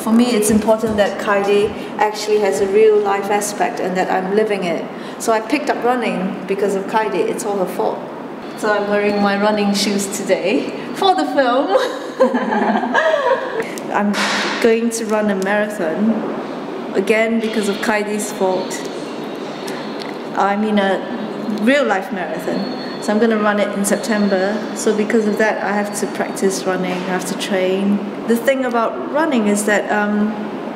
for me it's important that Kaidie actually has a real life aspect and that I'm living it. So I picked up running because of Kaidie. It's all her fault. So I'm wearing my running shoes today for the film. I'm going to run a marathon, again because of Kaidie's fault. I mean a real life marathon. So I'm going to run it in September. So because of that, I have to practice running, I have to train. The thing about running is that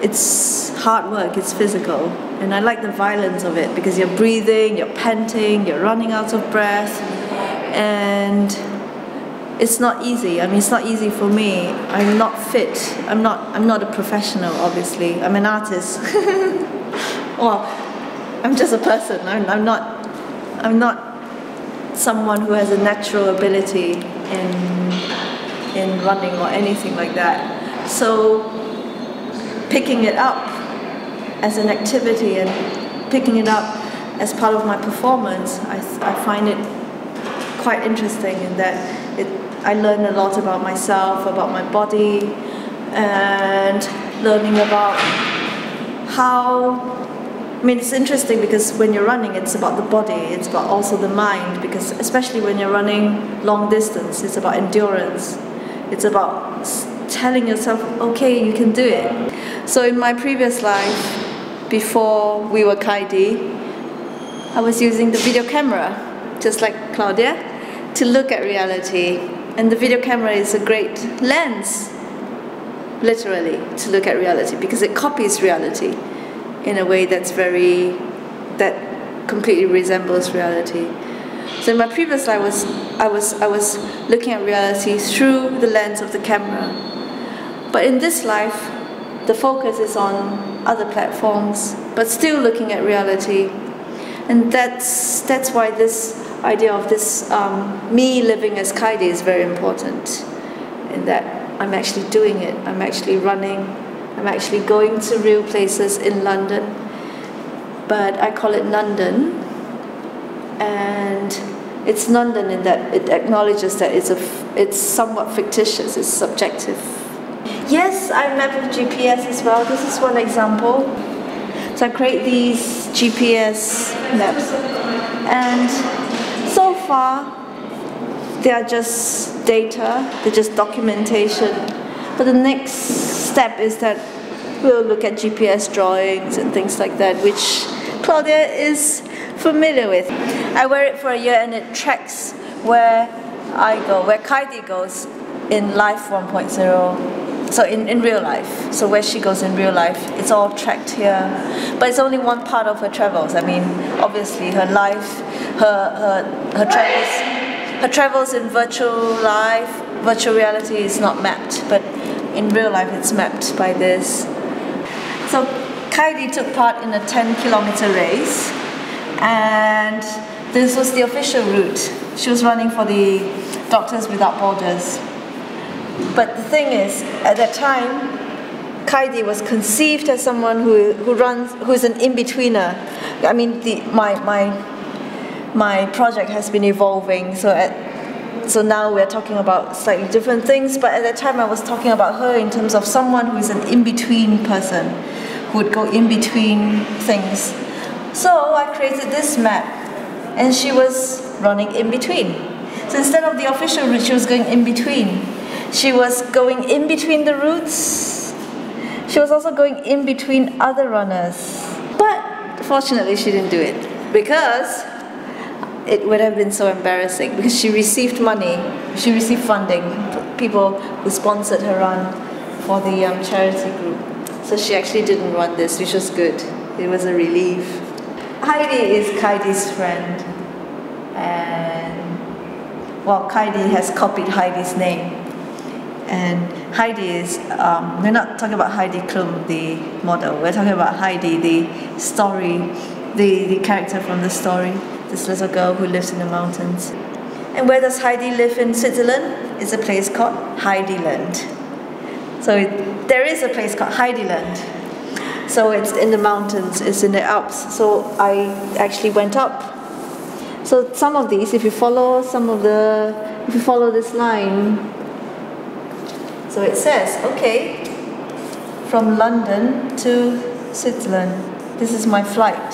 it's hard work, it's physical. And I like the violence of it because you're breathing, you're panting, you're running out of breath. And it's not easy. I mean, it's not easy for me. I'm not fit. I'm not a professional, obviously. I'm an artist. Well, I'm just a person. I'm not someone who has a natural ability in running or anything like that. So picking it up as an activity and picking it up as part of my performance, I find it quite interesting in that I learn a lot about myself, about my body, and learning about how. I mean, it's interesting because when you're running, it's about the body, it's about also the mind, because especially when you're running long distance, it's about endurance. It's about telling yourself, okay, you can do it. So in my previous life, before we were Kaidie, I was using the video camera, just like Claudia, to look at reality. And the video camera is a great lens, literally, to look at reality, because it copies reality in a way that completely resembles reality. So in my previous life, I was looking at reality through the lens of the camera. But in this life, the focus is on other platforms, but still looking at reality. And that's why this idea of this me living as Kaidie is very important. In that I'm actually doing it. I'm actually running. I'm actually going to real places in London, but I call it Nondon, and it's Nondon in that it acknowledges that it's somewhat fictitious, it's subjective. Yes, I map with GPS as well. This is one example. So I create these GPS maps, and so far they are just data, they're just documentation. But the next step is that we'll look at GPS drawings and things like that, which Claudia is familiar with. I wear it for a year and it tracks where I go, where Kaidie goes in life 1.0, so in real life. So where she goes in real life, it's all tracked here. But it's only one part of her travels. I mean, obviously her life, her travels in virtual life, virtual reality is not mapped, but in real life it's mapped by this. So Kaidie took part in a 10-kilometer race, and this was the official route. She was running for the Doctors Without Borders. But the thing is, at that time, Kaidie was conceived as someone who's an in-betweener. I mean, my project has been evolving, so now we're talking about slightly different things, but at that time I was talking about her in terms of someone who is an in-between person, who would go in between things. So I created this map, and she was running in between. So instead of the official route, she was going in between. She was going in between the routes. She was also going in between other runners. But fortunately she didn't do it, because it would have been so embarrassing, because she received money, she received funding, people who sponsored her run for the charity group. So she actually didn't run this, which was good. It was a relief. Kaidie is Kaidie's friend, and well, Kaidie has copied Heidi's name. And Heidi is, we're not talking about Heidi Klum, the model, we're talking about Heidi, the story, the character from the story. This little girl who lives in the mountains. And where does Heidi live in Switzerland? It's a place called Heidiland. So there is a place called Heidiland. So it's in the mountains, it's in the Alps. So I actually went up. So some of these, if you follow this line, so it says, okay, from London to Switzerland. This is my flight.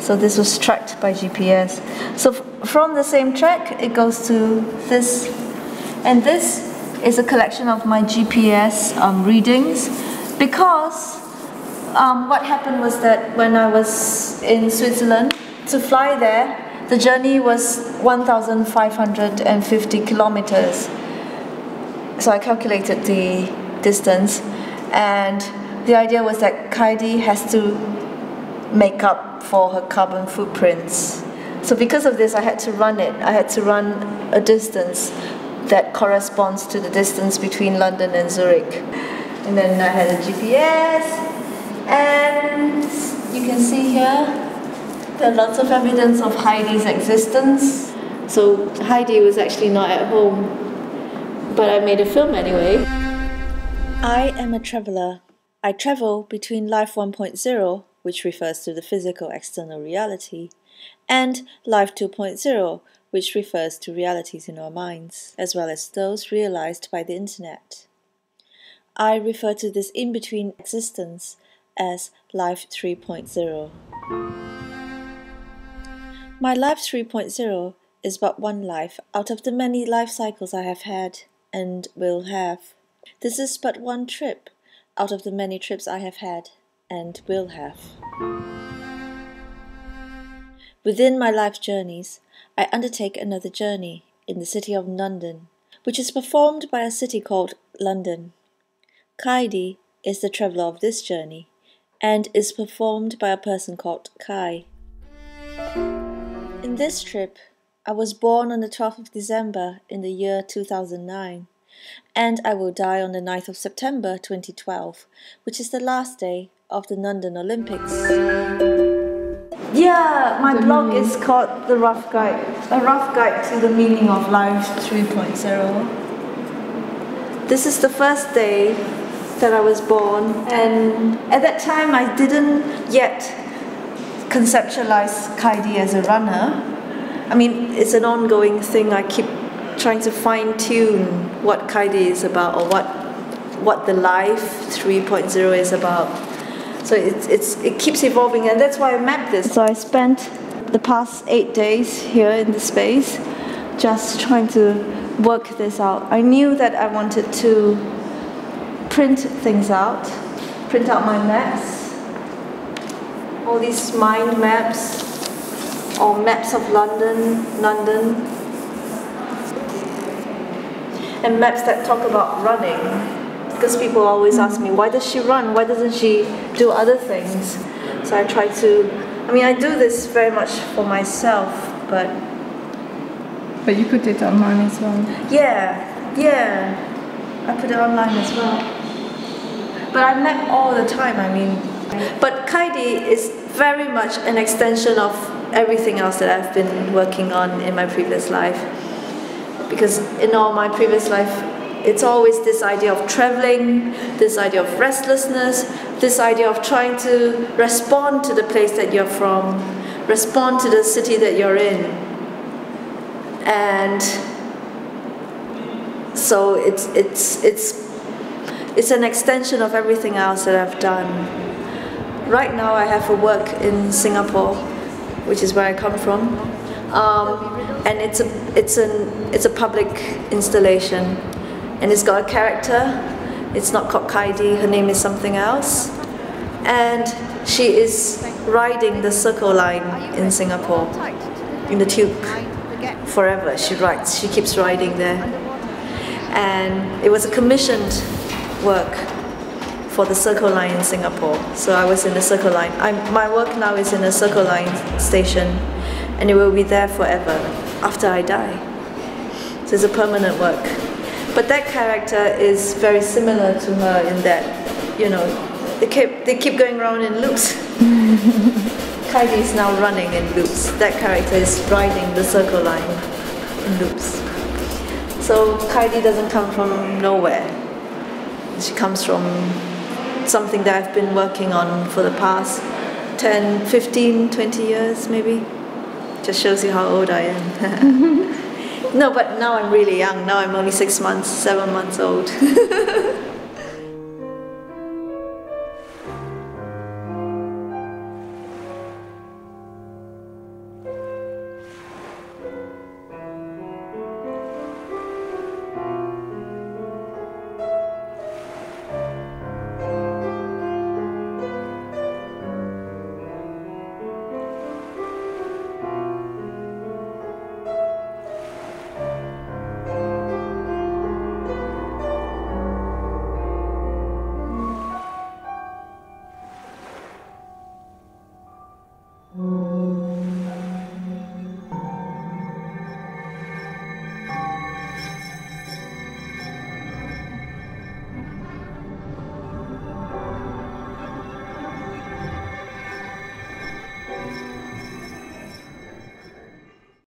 So this was tracked by GPS. So from the same track, it goes to this. And this is a collection of my GPS readings, because what happened was that when I was in Switzerland, to fly there, the journey was 1,550 kilometers. So I calculated the distance, and the idea was that Kaidie has to make up for her carbon footprints. So because of this, I had to run it. I had to run a distance that corresponds to the distance between London and Zurich. And then I had a GPS, and you can see here, there are lots of evidence of Heidi's existence. So Kaidie was actually not at home, but I made a film anyway. I am a traveller. I travel between Life 1.0, which refers to the physical external reality, and Life 2.0, which refers to realities in our minds, as well as those realized by the internet. I refer to this in-between existence as Life 3.0. My Life 3.0 is but one life out of the many life cycles I have had and will have. This is but one trip out of the many trips I have had and will have. Within my life journeys, I undertake another journey in the city of Nondon, which is performed by a city called London. Kaidie is the traveller of this journey and is performed by a person called Kai. In this trip, I was born on the 12th of December in the year 2009, and I will die on the 9th of September 2012, which is the last day of the Nondon Olympics. Yeah, my blog is called The Rough Guide, a rough guide to the meaning of Life 3.0. This is the first day that I was born, and at that time I didn't yet conceptualize Kaidie as a runner. I mean, it's an ongoing thing. I keep trying to fine-tune what Kaidie is about, or what the Life 3.0 is about. So it keeps evolving, and that's why I mapped this. So I spent the past 8 days here in the space just trying to work this out. I knew that I wanted to print things out, print out my maps, all these mind maps, or maps of London, and maps that talk about running. Because people always ask me, why does she run? Why doesn't she do other things? So I try to, I do this very much for myself, but you put it online as well? Yeah, I put it online as well. But I map all the time, But Kaidie is very much an extension of everything else that I've been working on in my previous life. Because in all my previous life, it's always this idea of traveling, this idea of restlessness, this idea of trying to respond to the place that you're from, respond to the city that you're in. And so it's an extension of everything else that I've done. Right now I have a work in Singapore, which is where I come from, and it's a public installation, and it's got a character. It's not called Kaidie, her name is something else, and she is riding the Circle Line in Singapore, in the tube, forever. She keeps riding there, and it was a commissioned work for the Circle Line in Singapore. So I was in the Circle Line. My work now is in a Circle Line station, and it will be there forever after I die. So it's a permanent work. But that character is very similar to her in that, they keep going around in loops. Kaidie is now running in loops. That character is riding the Circle Line in loops. So Kaidie doesn't come from nowhere. She comes from something that I've been working on for the past 10, 15, 20 years maybe. Just shows you how old I am. No, but now I'm really young. Now I'm only 6 months, 7 months old.